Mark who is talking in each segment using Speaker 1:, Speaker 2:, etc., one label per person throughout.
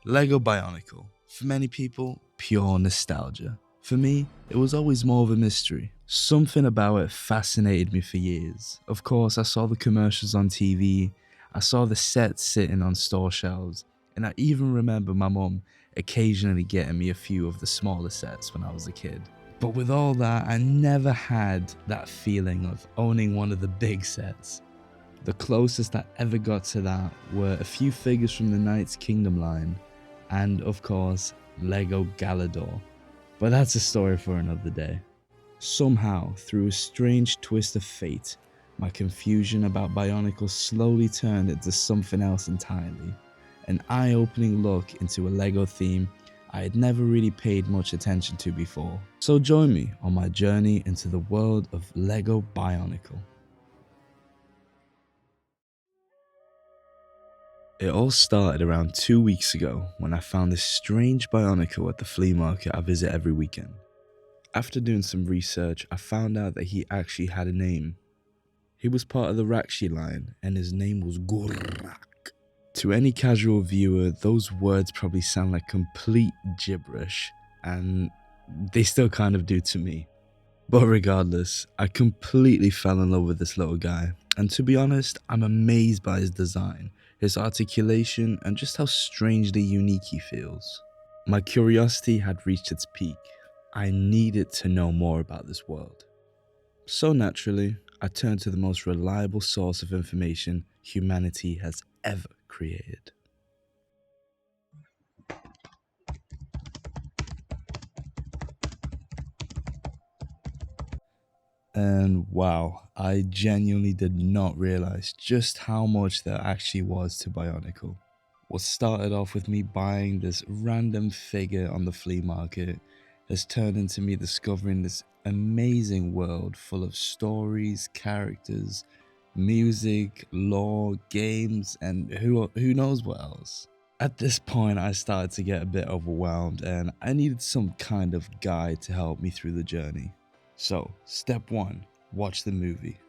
Speaker 1: LEGO Bionicle. For many people, pure nostalgia. For me, it was always more of a mystery. Something about it fascinated me for years. Of course, I saw the commercials on TV, I saw the sets sitting on store shelves, and I even remember my mum occasionally getting me a few of the smaller sets when I was a kid. But with all that, I never had that feeling of owning one of the big sets. The closest I ever got to that were a few figures from the Knights Kingdom line, and of course, LEGO Galador. But that's a story for another day. Somehow, through a strange twist of fate, my confusion about Bionicle slowly turned into something else entirely. An eye-opening look into a LEGO theme I had never really paid much attention to before. So join me on my journey into the world of LEGO Bionicle. It all started around 2 weeks ago when I found this strange Bionicle at the flea market I visit every weekend. After doing some research, I found out that he actually had a name. He was part of the Rakshi line and his name was Gurrak. To any casual viewer, those words probably sound like complete gibberish, and they still kind of do to me. But regardless, I completely fell in love with this little guy, and to be honest, I'm amazed by his design, his articulation, and just how strangely unique he feels. My curiosity had reached its peak. I needed to know more about this world. So naturally, I turned to the most reliable source of information humanity has ever created. And wow, I genuinely did not realize just how much there actually was to Bionicle. What started off with me buying this random figure on the flea market has turned into me discovering this amazing world full of stories, characters, music, lore, games, and who knows what else. At this point, I started to get a bit overwhelmed and I needed some kind of guide to help me through the journey. So, step 1, watch the movie.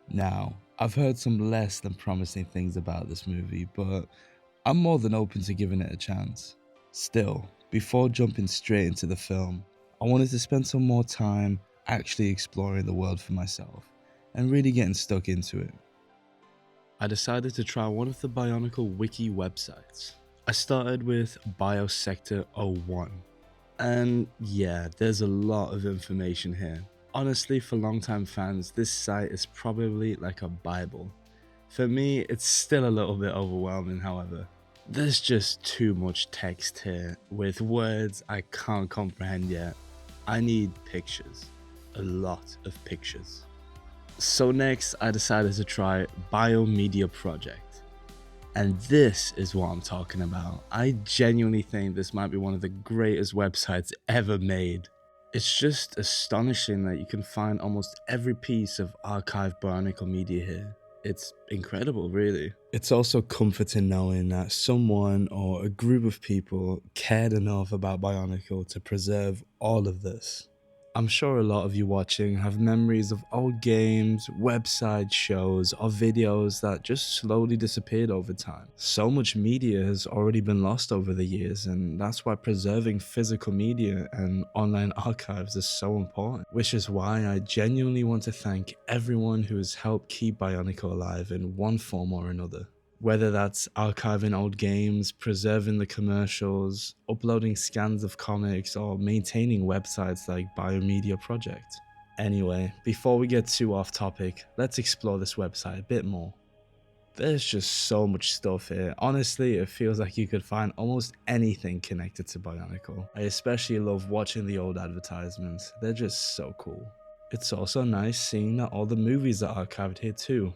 Speaker 1: Now, I've heard some less than promising things about this movie, but I'm more than open to giving it a chance. Still, before jumping straight into the film, I wanted to spend some more time actually exploring the world for myself and really getting stuck into it. I decided to try one of the Bionicle wiki websites. I started with Biosector 01. And yeah, there's a lot of information here. Honestly, for longtime fans, this site is probably like a Bible. For me, it's still a little bit overwhelming, however. There's just too much text here, with words I can't comprehend yet. I need pictures. A lot of pictures. So next, I decided to try Biomedia Project. And this is what I'm talking about. I genuinely think this might be one of the greatest websites ever made. It's just astonishing that you can find almost every piece of archived Bionicle media here. It's incredible, really. It's also comforting knowing that someone or a group of people cared enough about Bionicle to preserve all of this. I'm sure a lot of you watching have memories of old games, websites, shows, or videos that just slowly disappeared over time. So much media has already been lost over the years, and that's why preserving physical media and online archives is so important. Which is why I genuinely want to thank everyone who has helped keep Bionicle alive in one form or another. Whether that's archiving old games, preserving the commercials, uploading scans of comics, or maintaining websites like Biomedia Project. Anyway, before we get too off topic, let's explore this website a bit more. There's just so much stuff here. Honestly, it feels like you could find almost anything connected to Bionicle. I especially love watching the old advertisements. They're just so cool. It's also nice seeing that all the movies are archived here too.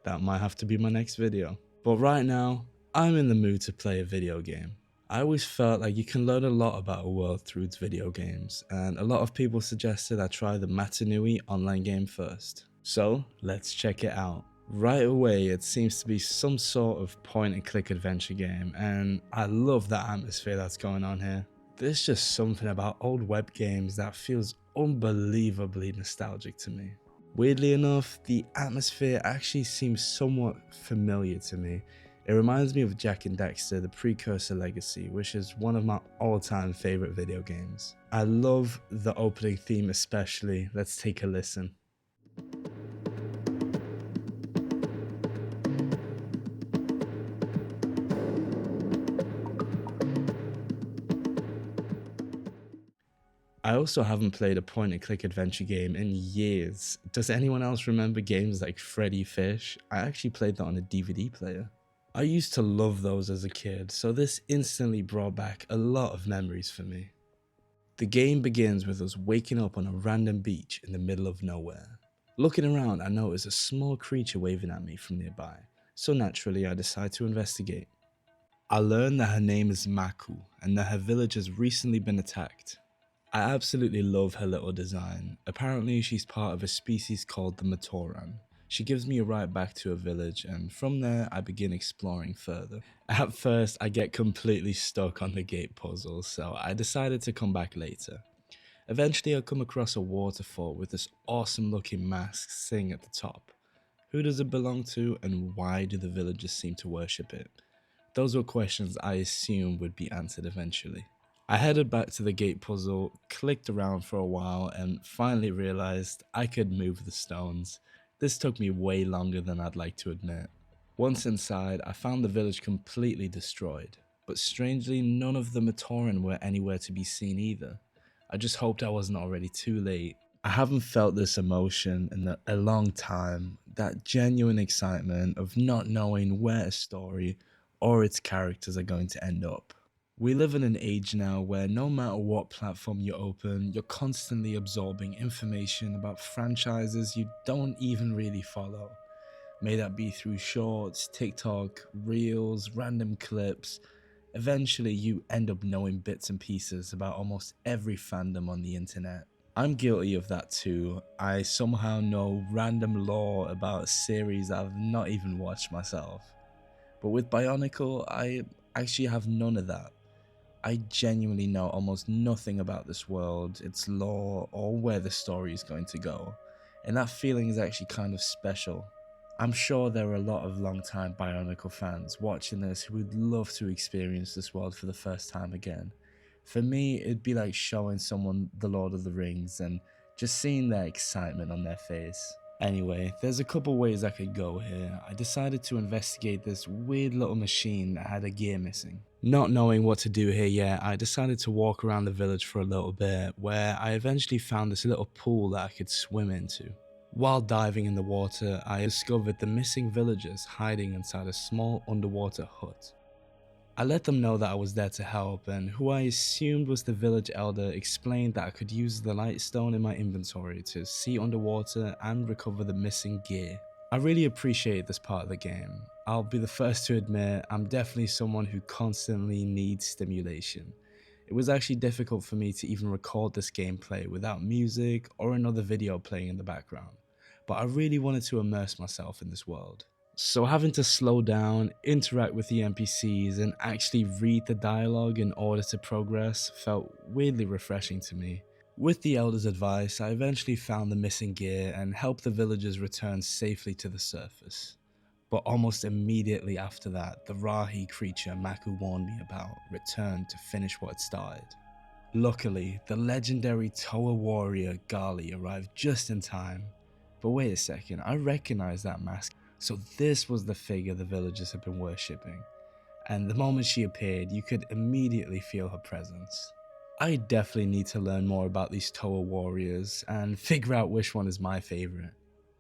Speaker 1: That might have to be my next video. But right now, I'm in the mood to play a video game. I always felt like you can learn a lot about a world through its video games, and a lot of people suggested I try the Matanui online game first. So let's check it out. Right away, it seems to be some sort of point and click adventure game, and I love the atmosphere that's going on here. There's just something about old web games that feels unbelievably nostalgic to me. Weirdly enough, the atmosphere actually seems somewhat familiar to me. It reminds me of Jak and Daxter, the precursor Legacy, which is one of my all-time favorite video games. I love the opening theme especially. Let's take a listen. I also haven't played a point-and-click adventure game in years. Does anyone else remember games like Freddy Fish? I actually played that on a DVD player. I used to love those as a kid, so this instantly brought back a lot of memories for me. The game begins with us waking up on a random beach in the middle of nowhere. Looking around, I notice a small creature waving at me from nearby, so naturally I decide to investigate. I learn that her name is Maku and that her village has recently been attacked. I absolutely love her little design. Apparently she's part of a species called the Matoran. She gives me a ride back to her village, and from there I begin exploring further. At first I get completely stuck on the gate puzzle, so I decided to come back later. Eventually I come across a waterfall with this awesome looking mask sitting at the top. Who does it belong to, and why do the villagers seem to worship it? Those were questions I assumed would be answered eventually. I headed back to the gate puzzle, clicked around for a while, and finally realized I could move the stones. This took me way longer than I'd like to admit. Once inside, I found the village completely destroyed, but strangely none of the Matoran were anywhere to be seen either. I just hoped I wasn't already too late. I haven't felt this emotion in a long time, that genuine excitement of not knowing where a story or its characters are going to end up. We live in an age now where no matter what platform you open, you're constantly absorbing information about franchises you don't even really follow. May that be through shorts, TikTok, reels, random clips. Eventually you end up knowing bits and pieces about almost every fandom on the internet. I'm guilty of that too. I somehow know random lore about a series I've not even watched myself. But with Bionicle, I actually have none of that. I genuinely know almost nothing about this world, its lore, or where the story is going to go, and that feeling is actually kind of special. I'm sure there are a lot of long-time Bionicle fans watching this who would love to experience this world for the first time again. For me, it'd be like showing someone The Lord of the Rings and just seeing their excitement on their face. Anyway, there's a couple ways I could go here. I decided to investigate this weird little machine that had a gear missing. Not knowing what to do here yet, I decided to walk around the village for a little bit, where I eventually found this little pool that I could swim into. While diving in the water, I discovered the missing villagers hiding inside a small underwater hut. I let them know that I was there to help, and who I assumed was the village elder explained that I could use the light stone in my inventory to see underwater and recover the missing gear. I really appreciate this part of the game. I'll be the first to admit I'm definitely someone who constantly needs stimulation. It was actually difficult for me to even record this gameplay without music or another video playing in the background, but I really wanted to immerse myself in this world. So having to slow down, interact with the NPCs, and actually read the dialogue in order to progress felt weirdly refreshing to me. With the Elder's advice, I eventually found the missing gear and helped the villagers return safely to the surface. But almost immediately after that, the Rahi creature Maku warned me about returned to finish what it started. Luckily, the legendary Toa warrior Gali arrived just in time. But wait a second, I recognize that mask. So this was the figure the villagers had been worshipping, and the moment she appeared, you could immediately feel her presence. I definitely need to learn more about these Toa warriors and figure out which one is my favorite.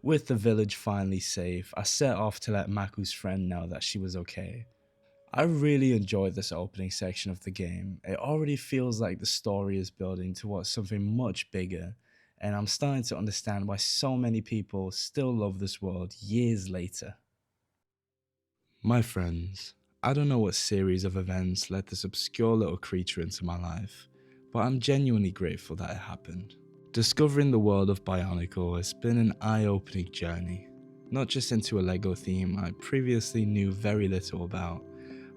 Speaker 1: With the village finally safe, I set off to let Maku's friend know that she was okay. I really enjoyed this opening section of the game. It already feels like the story is building towards something much bigger, and I'm starting to understand why so many people still love this world years later. My friends, I don't know what series of events led this obscure little creature into my life, but I'm genuinely grateful that it happened. Discovering the world of Bionicle has been an eye-opening journey, not just into a LEGO theme I previously knew very little about,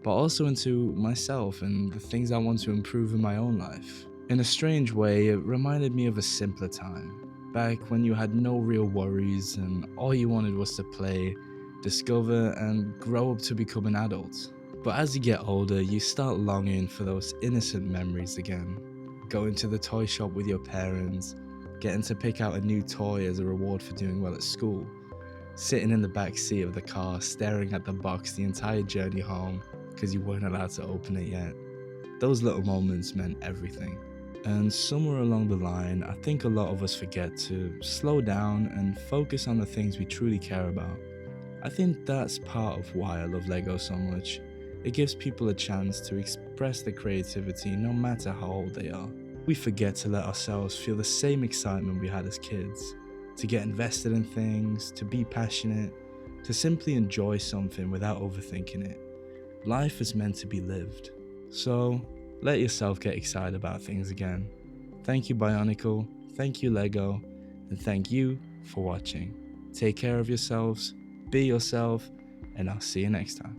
Speaker 1: but also into myself and the things I want to improve in my own life. In a strange way, it reminded me of a simpler time, back when you had no real worries and all you wanted was to play, discover, and grow up to become an adult. But as you get older, you start longing for those innocent memories again. Going to the toy shop with your parents, getting to pick out a new toy as a reward for doing well at school, sitting in the back seat of the car staring at the box the entire journey home because you weren't allowed to open it yet. Those little moments meant everything. And somewhere along the line, I think a lot of us forget to slow down and focus on the things we truly care about. I think that's part of why I love LEGO so much. It gives people a chance to express their creativity no matter how old they are. We forget to let ourselves feel the same excitement we had as kids, to get invested in things, to be passionate, to simply enjoy something without overthinking it. Life is meant to be lived. So, let yourself get excited about things again. Thank you, Bionicle, thank you, LEGO, and thank you for watching. Take care of yourselves, be yourself, and I'll see you next time.